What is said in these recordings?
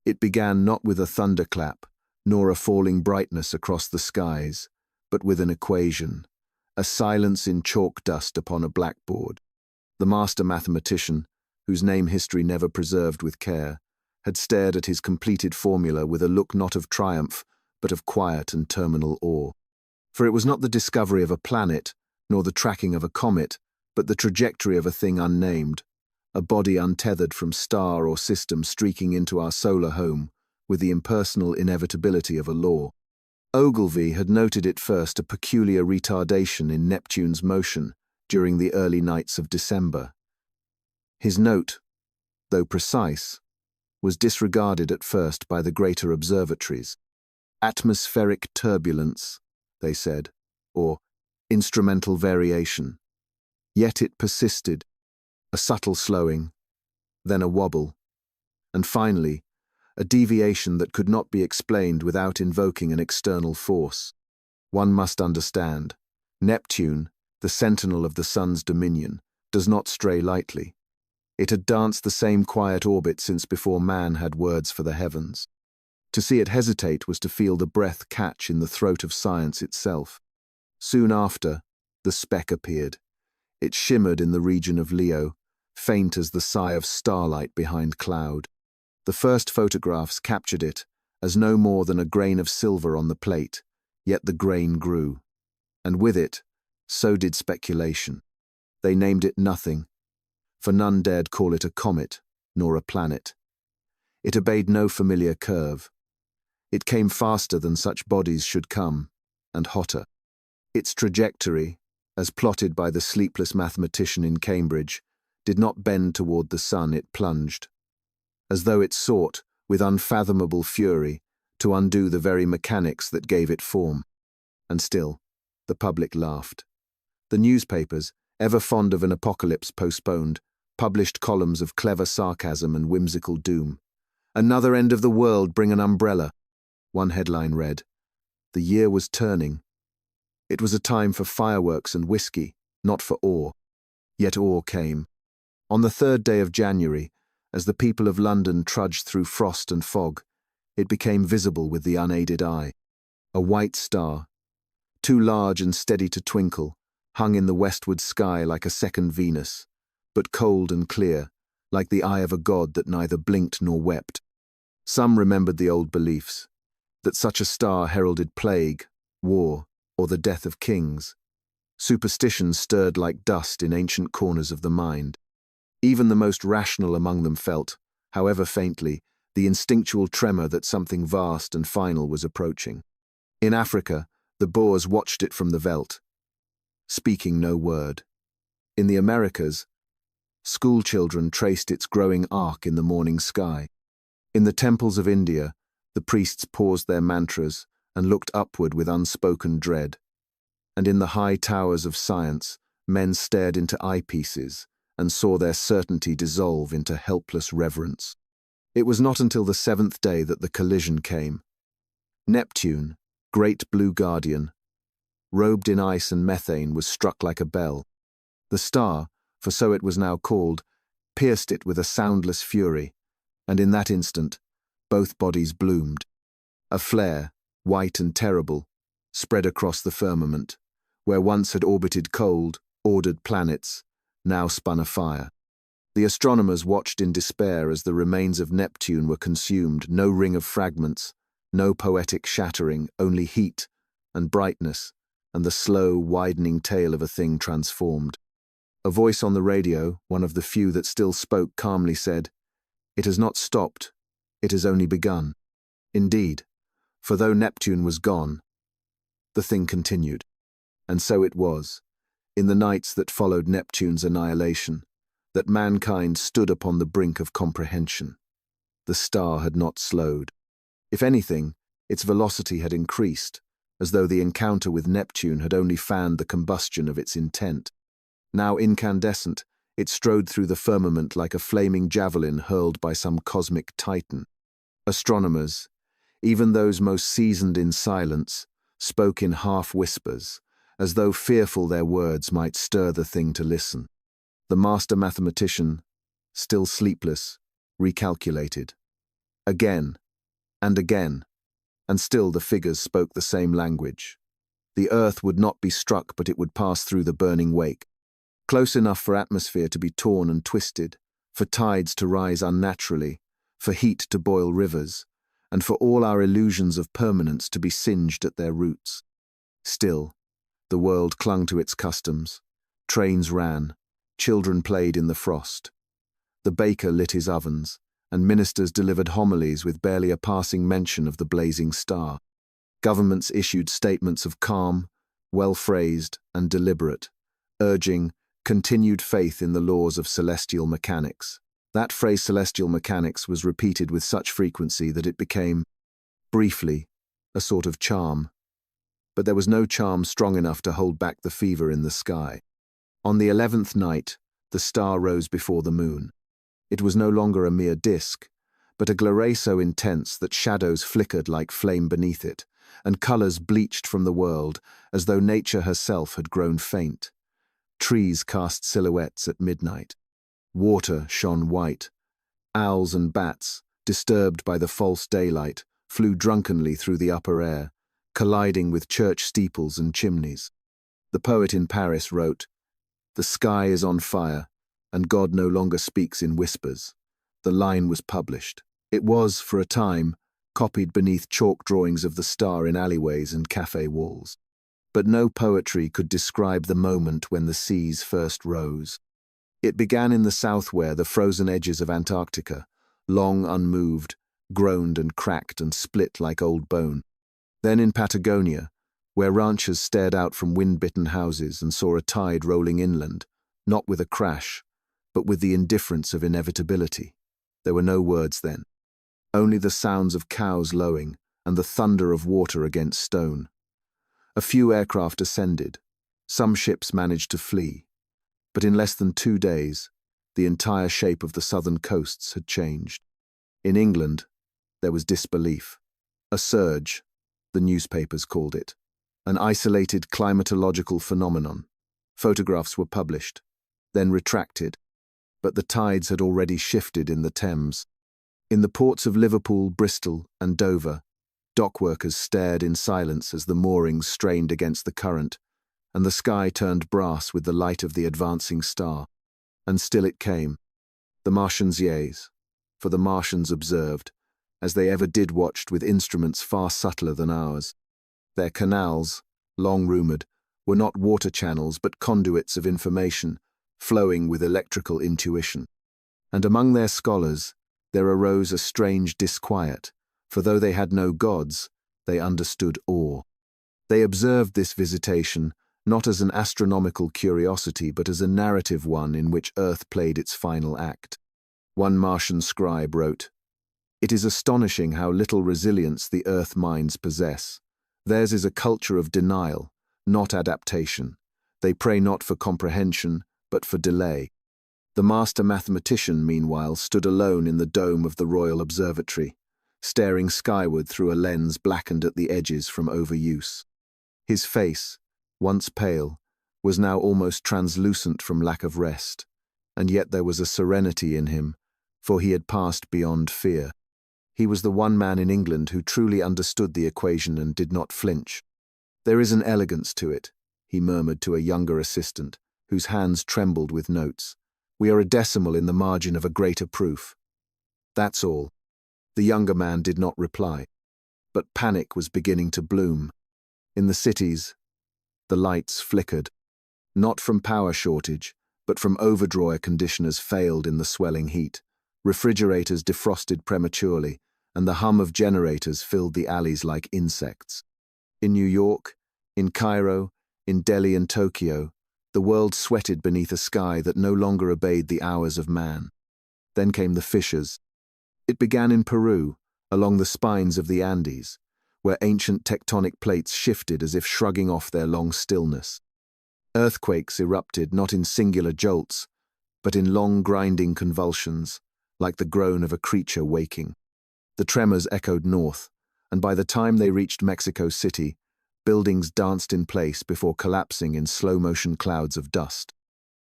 It began not with a thunderclap, nor a falling brightness across the skies, but with an equation, a silence in chalk dust upon a blackboard. The master mathematician, whose name history never preserved with care, had stared at his completed formula with a look not of triumph, but of quiet and terminal awe. For it was not the discovery of a planet, nor the tracking of a comet, but the trajectory of a thing unnamed, a body untethered from star or system streaking into our solar home, with the impersonal inevitability of a law. Ogilvy had noted at first a peculiar retardation in Neptune's motion during the early nights of December. His note, though precise, was disregarded at first by the greater observatories. Atmospheric turbulence, they said, or instrumental variation. Yet it persisted, a subtle slowing, then a wobble, and finally, a deviation that could not be explained without invoking an external force. One must understand, Neptune, the sentinel of the sun's dominion, does not stray lightly. It had danced the same quiet orbit since before man had words for the heavens. To see it hesitate was to feel the breath catch in the throat of science itself. Soon after, the speck appeared. It shimmered in the region of Leo, faint as the sigh of starlight behind cloud. The first photographs captured it as no more than a grain of silver on the plate, yet the grain grew. And with it, so did speculation. They named it nothing, for none dared call it a comet, nor a planet. It obeyed no familiar curve. It came faster than such bodies should come, and hotter. Its trajectory, as plotted by the sleepless mathematician in Cambridge, did not bend toward the sun, it plunged, as though it sought, with unfathomable fury, to undo the very mechanics that gave it form. And still, the public laughed. The newspapers, ever fond of an apocalypse postponed, published columns of clever sarcasm and whimsical doom. "Another end of the world, bring an umbrella." One headline read, "The year was turning." It was a time for fireworks and whiskey, not for awe. Yet awe came. On the 3rd day of January, as the people of London trudged through frost and fog, it became visible with the unaided eye. A white star, too large and steady to twinkle, hung in the westward sky like a second Venus, but cold and clear, like the eye of a god that neither blinked nor wept. Some remembered the old beliefs, that such a star heralded plague, war, or the death of kings. Superstition stirred like dust in ancient corners of the mind. Even the most rational among them felt, however faintly, the instinctual tremor that something vast and final was approaching. In Africa, the Boers watched it from the veldt, speaking no word. In the Americas, schoolchildren traced its growing arc in the morning sky. In the temples of India, the priests paused their mantras and looked upward with unspoken dread. And in the high towers of science, men stared into eyepieces and saw their certainty dissolve into helpless reverence. It was not until the 7th day that the collision came. Neptune, great blue guardian, robed in ice and methane, was struck like a bell. The star, for so it was now called, pierced it with a soundless fury, and in that instant, both bodies bloomed. A flare, white and terrible, spread across the firmament, where once had orbited cold, ordered planets, now spun afire. The astronomers watched in despair as the remains of Neptune were consumed, no ring of fragments, no poetic shattering, only heat and brightness and the slow, widening tail of a thing transformed. A voice on the radio, one of the few that still spoke, calmly said, "It has not stopped, it has only begun." Indeed, for though Neptune was gone, the thing continued. And so it was, in the nights that followed Neptune's annihilation, that mankind stood upon the brink of comprehension. The star had not slowed. If anything, its velocity had increased, as though the encounter with Neptune had only fanned the combustion of its intent. Now incandescent, it strode through the firmament like a flaming javelin hurled by some cosmic titan. Astronomers, even those most seasoned in silence, spoke in half-whispers, as though fearful their words might stir the thing to listen. The master mathematician, still sleepless, recalculated. Again, and again, and still the figures spoke the same language. The earth would not be struck, but it would pass through the burning wake, close enough for atmosphere to be torn and twisted, for tides to rise unnaturally, for heat to boil rivers, and for all our illusions of permanence to be singed at their roots. Still, the world clung to its customs. Trains ran, children played in the frost. The baker lit his ovens, and ministers delivered homilies with barely a passing mention of the blazing star. Governments issued statements of calm, well-phrased, and deliberate, urging continued faith in the laws of celestial mechanics. That phrase celestial mechanics was repeated with such frequency that it became, briefly, a sort of charm. But there was no charm strong enough to hold back the fever in the sky. On the 11th night, the star rose before the moon. It was no longer a mere disk, but a glare so intense that shadows flickered like flame beneath it, and colours bleached from the world as though nature herself had grown faint. Trees cast silhouettes at midnight. Water shone white. Owls and bats, disturbed by the false daylight, flew drunkenly through the upper air, colliding with church steeples and chimneys. The poet in Paris wrote, "The sky is on fire, and God no longer speaks in whispers." The line was published. It was, for a time, copied beneath chalk drawings of the star in alleyways and cafe walls. But no poetry could describe the moment when the seas first rose. It began in the south where the frozen edges of Antarctica, long unmoved, groaned and cracked and split like old bone. Then in Patagonia, where ranchers stared out from wind-bitten houses and saw a tide rolling inland, not with a crash, but with the indifference of inevitability. There were no words then, only the sounds of cows lowing and the thunder of water against stone. A few aircraft ascended. Some ships managed to flee. But in less than 2 days, the entire shape of the southern coasts had changed. In England, there was disbelief. A surge, the newspapers called it. An isolated climatological phenomenon. Photographs were published, then retracted. But the tides had already shifted in the Thames. In the ports of Liverpool, Bristol, and Dover, dockworkers stared in silence as the moorings strained against the current, and the sky turned brass with the light of the advancing star. And still it came. The Martians' yays, for the Martians observed, as they ever did watched with instruments far subtler than ours. Their canals, long rumoured, were not water channels but conduits of information, flowing with electrical intuition. And among their scholars, there arose a strange disquiet, for though they had no gods, they understood awe. They observed this visitation not as an astronomical curiosity but as a narrative one in which Earth played its final act. One Martian scribe wrote, "It is astonishing how little resilience the Earth minds possess. Theirs is a culture of denial, not adaptation. They pray not for comprehension, but for delay." The master mathematician, meanwhile, stood alone in the dome of the Royal Observatory, staring skyward through a lens blackened at the edges from overuse. His face, once pale, was now almost translucent from lack of rest, and yet there was a serenity in him, for he had passed beyond fear. He was the one man in England who truly understood the equation and did not flinch. "There is an elegance to it," he murmured to a younger assistant, whose hands trembled with notes. "We are a decimal in the margin of a greater proof." "That's all." The younger man did not reply. But panic was beginning to bloom. In the cities, the lights flickered. Not from power shortage, but from overdraw air conditioners failed in the swelling heat. Refrigerators defrosted prematurely, and the hum of generators filled the alleys like insects. In New York, in Cairo, in Delhi and Tokyo, the world sweated beneath a sky that no longer obeyed the hours of man. Then came the fissures. It began in Peru, along the spines of the Andes, where ancient tectonic plates shifted as if shrugging off their long stillness. Earthquakes erupted not in singular jolts, but in long grinding convulsions, like the groan of a creature waking. The tremors echoed north, and by the time they reached Mexico City, buildings danced in place before collapsing in slow-motion clouds of dust.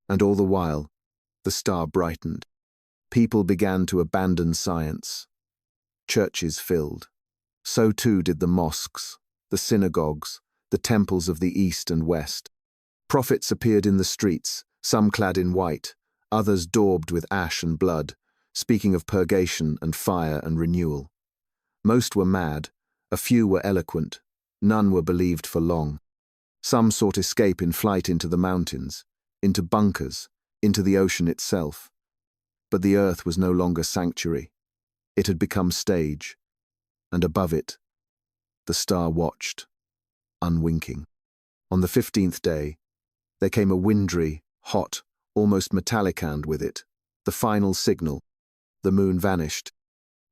And all the while, the star brightened. People began to abandon science. churches filled. So too did the mosques, the synagogues, the temples of the east and west. Prophets appeared in the streets, some clad in white, others daubed with ash and blood, speaking of purgation and fire and renewal. Most were mad, a few were eloquent, none were believed for long. Some sought escape in flight into the mountains, into bunkers, into the ocean itself. But the earth was no longer sanctuary. It had become stage, and above it, the star watched, unwinking. On the 15th day, there came a wintry, hot, almost metallic hand with it, the final signal. The moon vanished.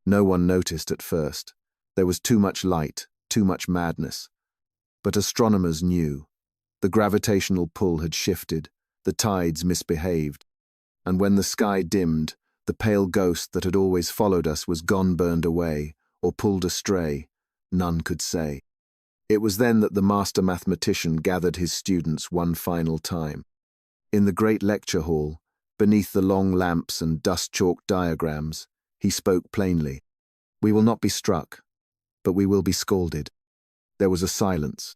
No one noticed at first. There was too much light, too much madness. But astronomers knew. The gravitational pull had shifted, the tides misbehaved. And when the sky dimmed, the pale ghost that had always followed us was gone, burned away, or pulled astray, none could say. It was then that the master mathematician gathered his students one final time. In the great lecture hall, beneath the long lamps and dust-chalked diagrams, he spoke plainly. We will not be struck, but we will be scalded. There was a silence.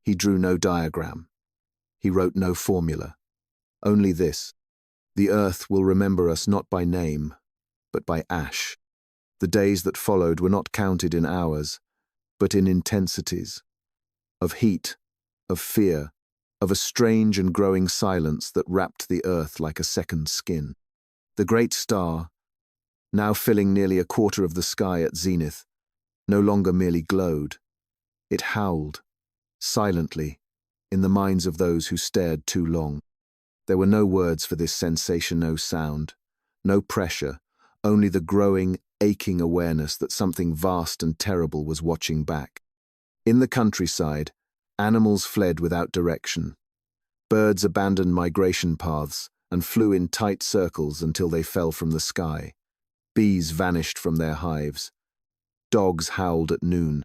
He drew no diagram. He wrote no formula. Only this: the earth will remember us not by name, but by ash. The days that followed were not counted in hours, but in intensities. Of heat, of fear, of a strange and growing silence that wrapped the earth like a second skin. The great star, now filling nearly a quarter of the sky at zenith, no longer merely glowed. It howled, silently, in the minds of those who stared too long. There were no words for this sensation, no sound, no pressure, only the growing, aching awareness that something vast and terrible was watching back. In the countryside, animals fled without direction. Birds abandoned migration paths and flew in tight circles until they fell from the sky. Bees vanished from their hives. Dogs howled at noon.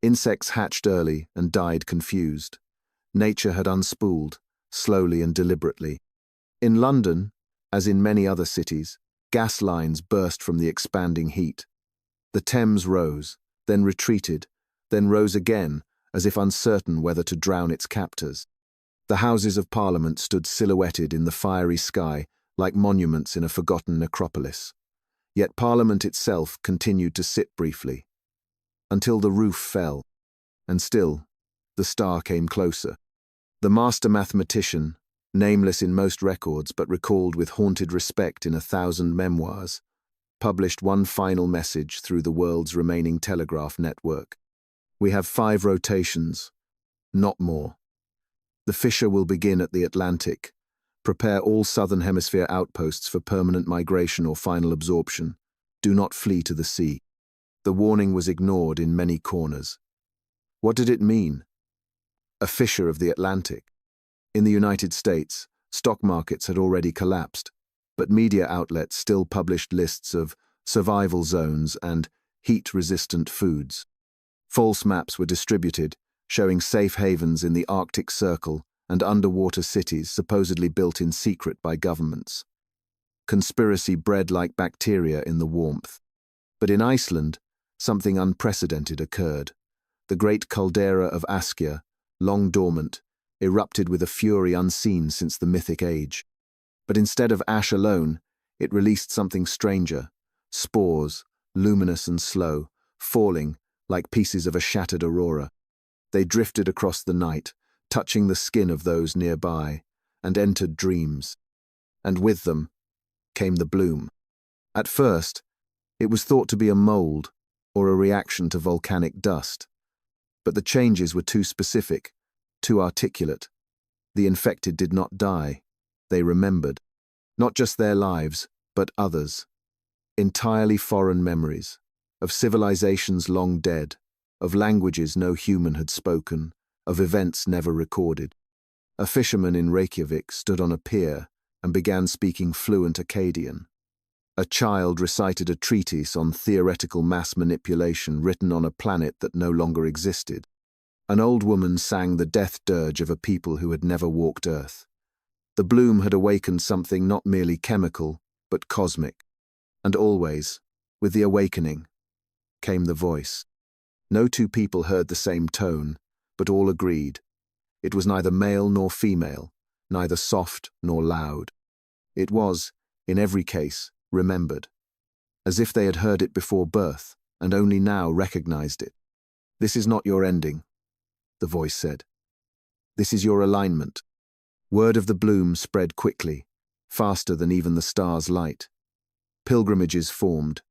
Insects hatched early and died confused. Nature had unspooled, slowly and deliberately. In London, as in many other cities, gas lines burst from the expanding heat. The Thames rose, then retreated, then rose again, as if uncertain whether to drown its captors. The Houses of Parliament stood silhouetted in the fiery sky like monuments in a forgotten necropolis. Yet Parliament itself continued to sit briefly, until the roof fell, and still the star came closer. The master mathematician, nameless in most records but recalled with haunted respect in 1,000 memoirs, published one final message through the world's remaining telegraph network. We have 5 rotations, not more. The fissure will begin at the Atlantic. Prepare all southern hemisphere outposts for permanent migration or final absorption. Do not flee to the sea. The warning was ignored in many corners. What did it mean? A fissure of the Atlantic. In the United States, stock markets had already collapsed, but media outlets still published lists of survival zones and heat-resistant foods. False maps were distributed, showing safe havens in the Arctic Circle and underwater cities supposedly built in secret by governments. Conspiracy bred like bacteria in the warmth. But in Iceland, something unprecedented occurred. The great caldera of Askja, long dormant, erupted with a fury unseen since the mythic age. But instead of ash alone, it released something stranger, spores, luminous and slow, falling like pieces of a shattered aurora. They drifted across the night, touching the skin of those nearby, and entered dreams. And with them came the bloom. At first, it was thought to be a mold or a reaction to volcanic dust. But the changes were too specific, too articulate. The infected did not die. They remembered. Not just their lives, but others. Entirely foreign memories, of civilizations long dead, of languages no human had spoken, of events never recorded. A fisherman in Reykjavik stood on a pier and began speaking fluent Akkadian. A child recited a treatise on theoretical mass manipulation written on a planet that no longer existed. An old woman sang the death dirge of a people who had never walked Earth. The bloom had awakened something not merely chemical, but cosmic. And always, with the awakening, came the voice. No two people heard the same tone, but all agreed. It was neither male nor female, neither soft nor loud. It was, in every case, remembered, as if they had heard it before birth and only now recognized it. "This is not your ending," the voice said. "This is your alignment." Word of the bloom spread quickly, faster than even the star's light. Pilgrimages formed.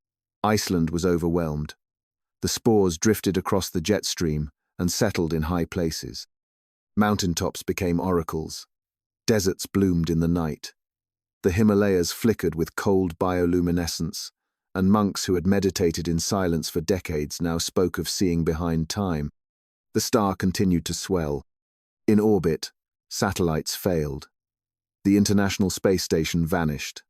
Iceland was overwhelmed. The spores drifted across the jet stream and settled in high places. Mountaintops became oracles. Deserts bloomed in the night. The Himalayas flickered with cold bioluminescence, and monks who had meditated in silence for decades now spoke of seeing behind time. The star continued to swell. In orbit, satellites failed. The International Space Station vanished.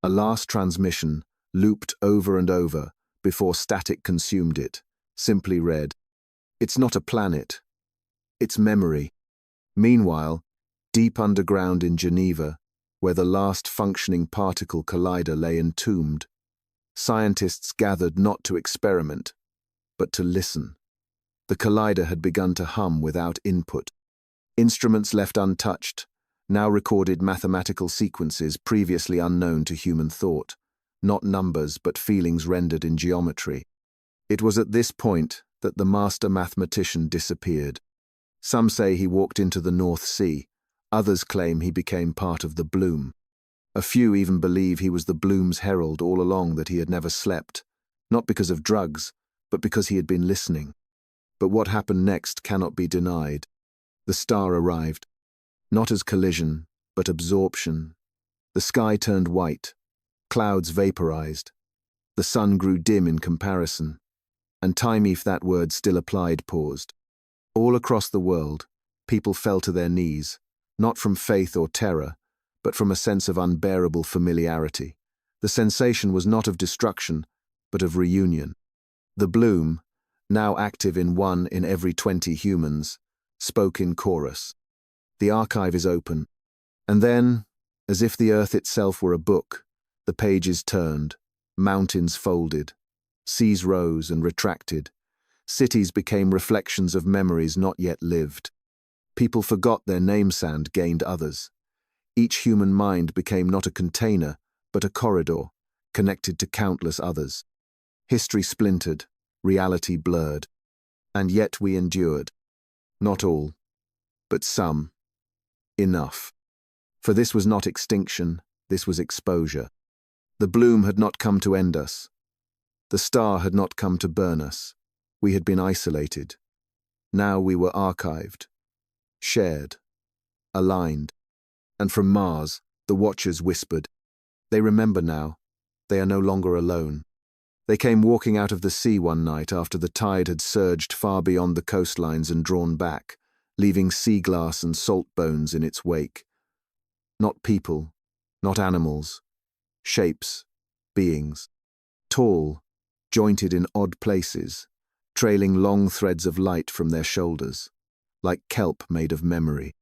A last transmission, looped over and over before static consumed it, simply read, "It's not a planet. It's memory." Meanwhile, deep underground in Geneva, where the last functioning particle collider lay entombed, scientists gathered not to experiment, but to listen. The collider had begun to hum without input. Instruments left untouched now recorded mathematical sequences previously unknown to human thought, not numbers but feelings rendered in geometry. It was at this point that the master mathematician disappeared. Some say he walked into the North Sea, others claim he became part of the bloom. A few even believe he was the bloom's herald all along, that he had never slept, not because of drugs, but because he had been listening. But what happened next cannot be denied. The star arrived, not as collision, but absorption. The sky turned white, clouds vaporized, the sun grew dim in comparison, and time, if that word still applied, paused. All across the world, people fell to their knees, not from faith or terror, but from a sense of unbearable familiarity. The sensation was not of destruction, but of reunion. The bloom, now active in 1 in every 20 humans, spoke in chorus. "The archive is open." And then, as if the earth itself were a book, the pages turned, mountains folded, seas rose and retracted, cities became reflections of memories not yet lived. People forgot their names and gained others. Each human mind became not a container, but a corridor, connected to countless others. History splintered, reality blurred. And yet we endured. Not all, but some. Enough. For this was not extinction, this was exposure. The bloom had not come to end us. The star had not come to burn us. We had been isolated. Now we were archived, shared, aligned. And from Mars, the watchers whispered, "They remember now. They are no longer alone." They came walking out of the sea one night after the tide had surged far beyond the coastlines and drawn back, leaving sea glass and salt bones in its wake. Not people, not animals, shapes, beings. Tall, jointed in odd places, trailing long threads of light from their shoulders, like kelp made of memory.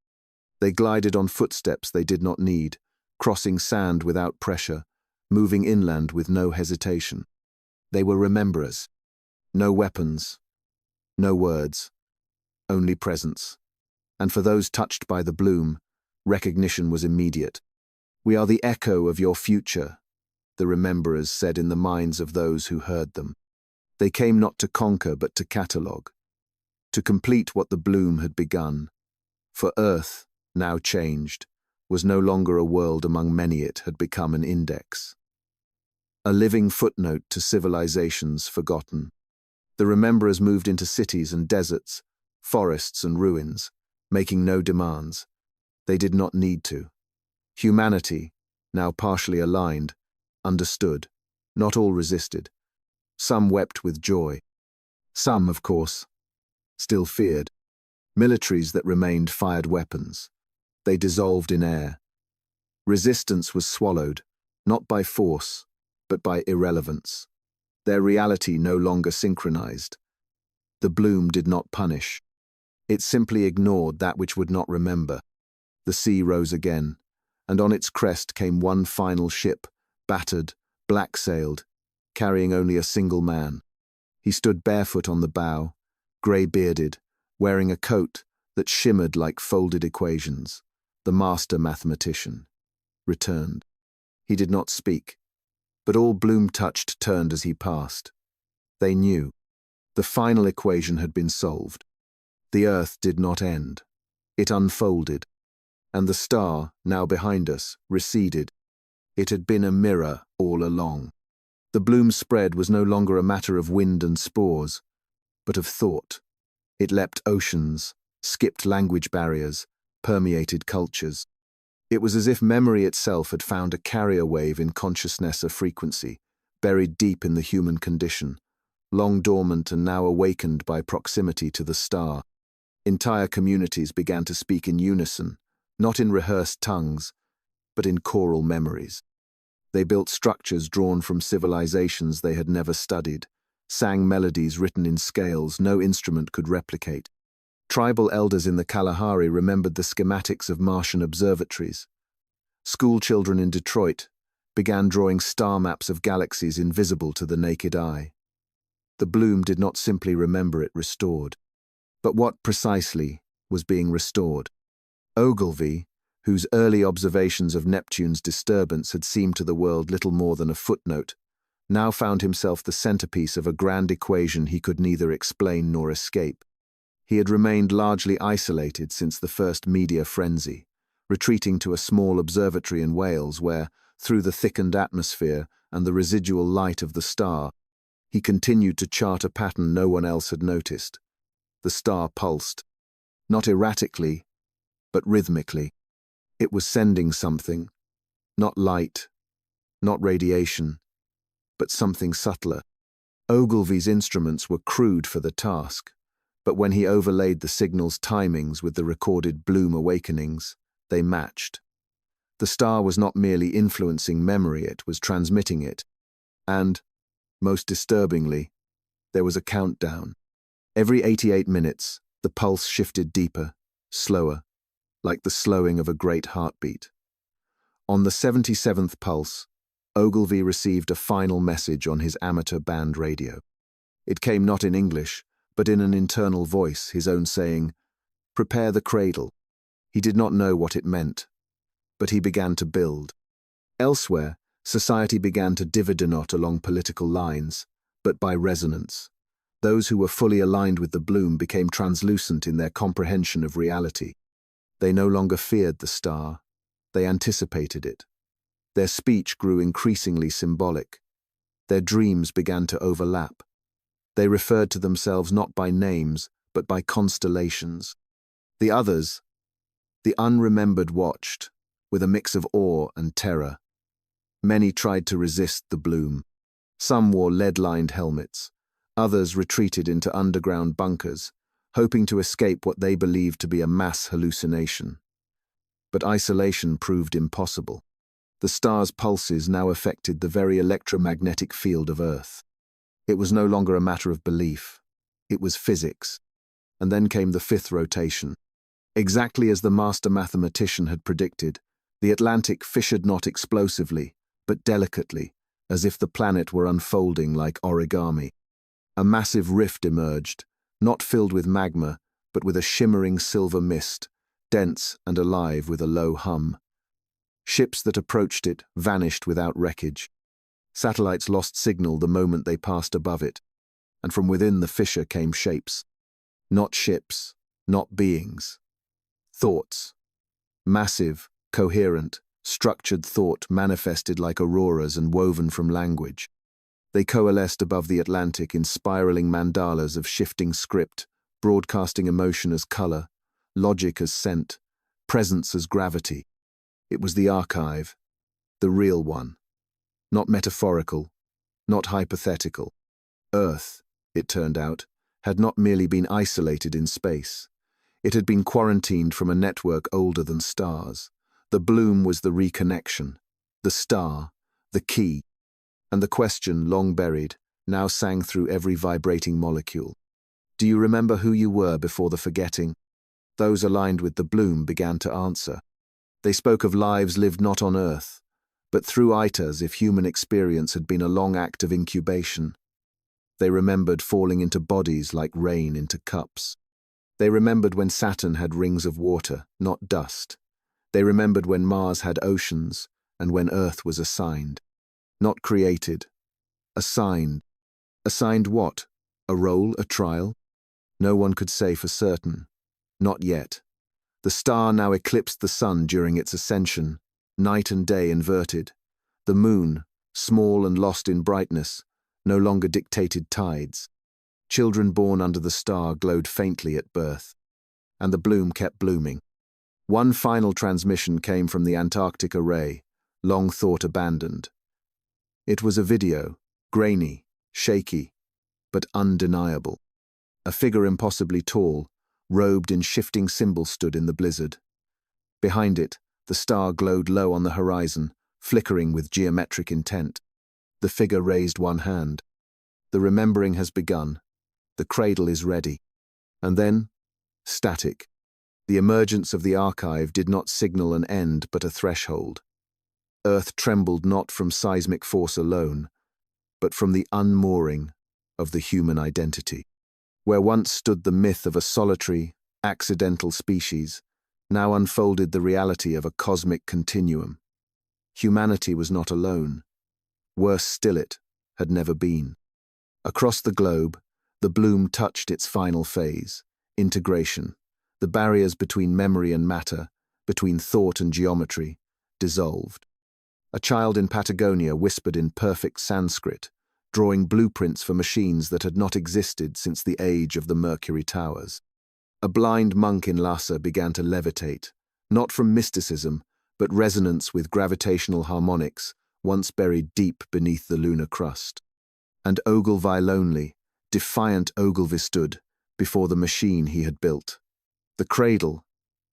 They glided on footsteps they did not need, crossing sand without pressure, moving inland with no hesitation. They were rememberers. No weapons, no words, only presence. And for those touched by the bloom, recognition was immediate. "We are the echo of your future," the rememberers said in the minds of those who heard them. They came not to conquer but to catalogue, to complete what the bloom had begun. For Earth, now changed, was no longer a world among many. It had become an index. A living footnote to civilizations forgotten. The rememberers moved into cities and deserts, forests and ruins, making no demands. They did not need to. Humanity, now partially aligned, understood. Not all resisted. Some wept with joy. Some, of course, still feared. Militaries that remained fired weapons. They dissolved in air. Resistance was swallowed, not by force, but by irrelevance. Their reality no longer synchronized. The bloom did not punish. It simply ignored that which would not remember. The sea rose again, and on its crest came one final ship, battered, black-sailed, carrying only a single man. He stood barefoot on the bow, grey-bearded, wearing a coat that shimmered like folded equations. The master mathematician returned. He did not speak, but all Bloom touched turned as he passed. They knew. The final equation had been solved. The Earth did not end. It unfolded, and the star, now behind us, receded. It had been a mirror all along. The Bloom spread was no longer a matter of wind and spores, but of thought. It leapt oceans, skipped language barriers, permeated cultures. It was as if memory itself had found a carrier wave in consciousness of frequency, buried deep in the human condition, long dormant and now awakened by proximity to the star. Entire communities began to speak in unison, not in rehearsed tongues, but in choral memories. They built structures drawn from civilizations they had never studied, sang melodies written in scales no instrument could replicate. Tribal elders in the Kalahari remembered the schematics of Martian observatories. Schoolchildren in Detroit began drawing star maps of galaxies invisible to the naked eye. The Bloom did not simply remember it restored. But what precisely was being restored? Ogilvy, whose early observations of Neptune's disturbance had seemed to the world little more than a footnote, now found himself the centerpiece of a grand equation he could neither explain nor escape. He had remained largely isolated since the first media frenzy, retreating to a small observatory in Wales where, through the thickened atmosphere and the residual light of the star, he continued to chart a pattern no one else had noticed. The star pulsed, not erratically, but rhythmically. It was sending something, not light, not radiation, but something subtler. Ogilvy's instruments were crude for the task, but when he overlaid the signal's timings with the recorded Bloom awakenings, they matched. The star was not merely influencing memory, it was transmitting it. And, most disturbingly, there was a countdown. Every 88 minutes, the pulse shifted deeper, slower, like the slowing of a great heartbeat. On the 77th pulse, Ogilvy received a final message on his amateur band radio. It came not in English, but in an internal voice, his own saying, "Prepare the cradle." He did not know what it meant, but he began to build. Elsewhere, society began to dividend along political lines, but by resonance. Those who were fully aligned with the Bloom became translucent in their comprehension of reality. They no longer feared the star, they anticipated it. Their speech grew increasingly symbolic. Their dreams began to overlap. They referred to themselves not by names, but by constellations. The others, the unremembered, watched, with a mix of awe and terror. Many tried to resist the Bloom. Some wore lead-lined helmets. Others retreated into underground bunkers, hoping to escape what they believed to be a mass hallucination. But isolation proved impossible. The star's pulses now affected the very electromagnetic field of Earth. It was no longer a matter of belief. It was physics. And then came the fifth rotation. Exactly as the master mathematician had predicted, the Atlantic fissured not explosively, but delicately, as if the planet were unfolding like origami. A massive rift emerged, not filled with magma, but with a shimmering silver mist, dense and alive with a low hum. Ships that approached it vanished without wreckage. Satellites lost signal the moment they passed above it, and from within the fissure came shapes. Not ships, not beings. Thoughts. Massive, coherent, structured thought manifested like auroras and woven from language. They coalesced above the Atlantic in spiraling mandalas of shifting script, broadcasting emotion as color, logic as scent, presence as gravity. It was the archive, the real one. Not metaphorical, not hypothetical. Earth, it turned out, had not merely been isolated in space. It had been quarantined from a network older than stars. The Bloom was the reconnection, the star, the key, and the question, long buried, now sang through every vibrating molecule. Do you remember who you were before the forgetting? Those aligned with the Bloom began to answer. They spoke of lives lived not on Earth, but through Ita as if human experience had been a long act of incubation. They remembered falling into bodies like rain into cups. They remembered when Saturn had rings of water, not dust. They remembered when Mars had oceans, and when Earth was assigned. Not created. Assigned. Assigned what? A role, a trial? No one could say for certain. Not yet. The star now eclipsed the sun during its ascension, night and day inverted. The moon, small and lost in brightness, no longer dictated tides. Children born under the star glowed faintly at birth. And the bloom kept blooming. One final transmission came from the Antarctic array, long thought abandoned. It was a video, grainy, shaky, but undeniable. A figure impossibly tall, robed in shifting symbols, stood in the blizzard. Behind it, the star glowed low on the horizon, flickering with geometric intent. The figure raised one hand. The remembering has begun. The cradle is ready. And then, static. The emergence of the archive did not signal an end but a threshold. Earth trembled not from seismic force alone, but from the unmooring of the human identity. Where once stood the myth of a solitary, accidental species, now unfolded the reality of a cosmic continuum. Humanity was not alone. Worse still, it had never been. Across the globe, the bloom touched its final phase, integration. The barriers between memory and matter, between thought and geometry, dissolved. A child in Patagonia whispered in perfect Sanskrit, drawing blueprints for machines that had not existed since the age of the Mercury Towers. A blind monk in Lhasa began to levitate, not from mysticism, but resonance with gravitational harmonics, once buried deep beneath the lunar crust. And Ogilvy lonely, defiant Ogilvy stood before the machine he had built. The cradle,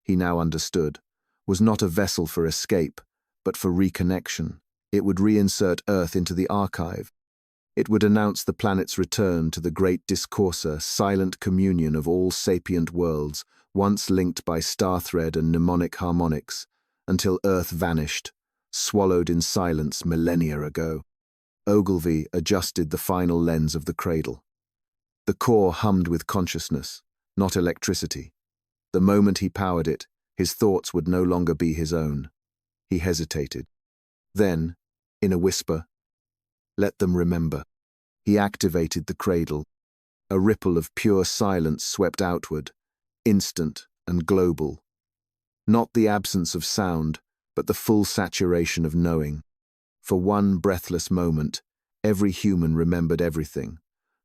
he now understood, was not a vessel for escape, but for reconnection. It would reinsert Earth into the archive. It would announce the planet's return to the great discourser, silent communion of all sapient worlds, once linked by star thread and mnemonic harmonics, until Earth vanished, swallowed in silence millennia ago. Ogilvy adjusted the final lens of the cradle. The core hummed with consciousness, not electricity. The moment he powered it, his thoughts would no longer be his own. He hesitated. Then, in a whisper, "Let them remember." He activated the cradle. A ripple of pure silence swept outward, instant and global. Not the absence of sound, but the full saturation of knowing. For one breathless moment, every human remembered everything.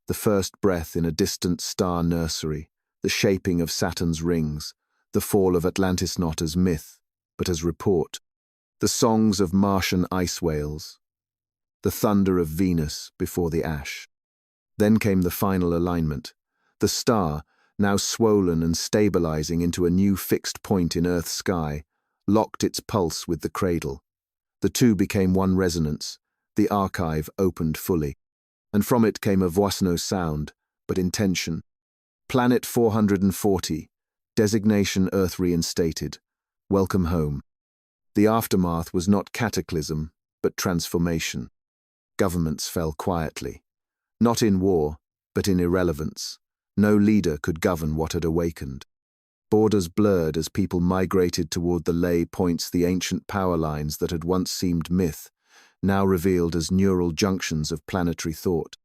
The first breath in a distant star nursery, the shaping of Saturn's rings, the fall of Atlantis not as myth, but as report, the songs of Martian ice whales, the thunder of Venus before the ash. Then came the final alignment. The star, now swollen and stabilizing into a new fixed point in Earth's sky, locked its pulse with the cradle. The two became one resonance. The archive opened fully. And from it came a voice, no sound, but intention. Planet 440, designation Earth reinstated. Welcome home. The aftermath was not cataclysm, but transformation. Governments fell quietly. Not in war, but in irrelevance. No leader could govern what had awakened. Borders blurred as people migrated toward the lay points, the ancient power lines that had once seemed myth, now revealed as neural junctions of planetary thought.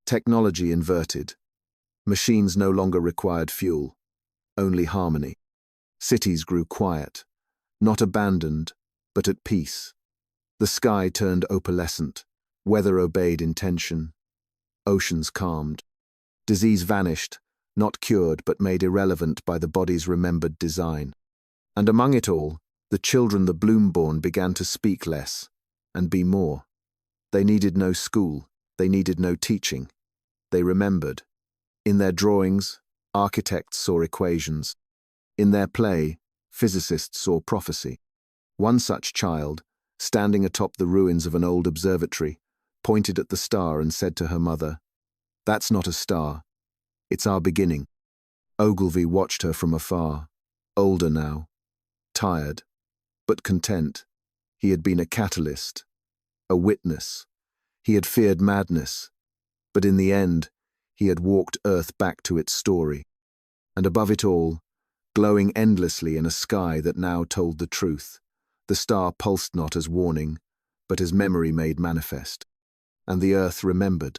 Technology inverted. Machines no longer required fuel, only harmony. Cities grew quiet, not abandoned, but at peace. The sky turned opalescent, weather obeyed intention, oceans calmed. Disease vanished, not cured but made irrelevant by the body's remembered design. And among it all, the children the bloom-born began to speak less, and be more. They needed no school, they needed no teaching. They remembered. In their drawings, architects saw equations. In their play, physicists saw prophecy. One such child, standing atop the ruins of an old observatory, pointed at the star and said to her mother, "That's not a star. It's our beginning." Ogilvy watched her from afar, older now, tired, but content. He had been a catalyst, a witness. He had feared madness, but in the end, He had walked Earth back to its story. And above it all, glowing endlessly in a sky that now told the truth, the star pulsed not as warning, but as memory made manifest. And the Earth remembered.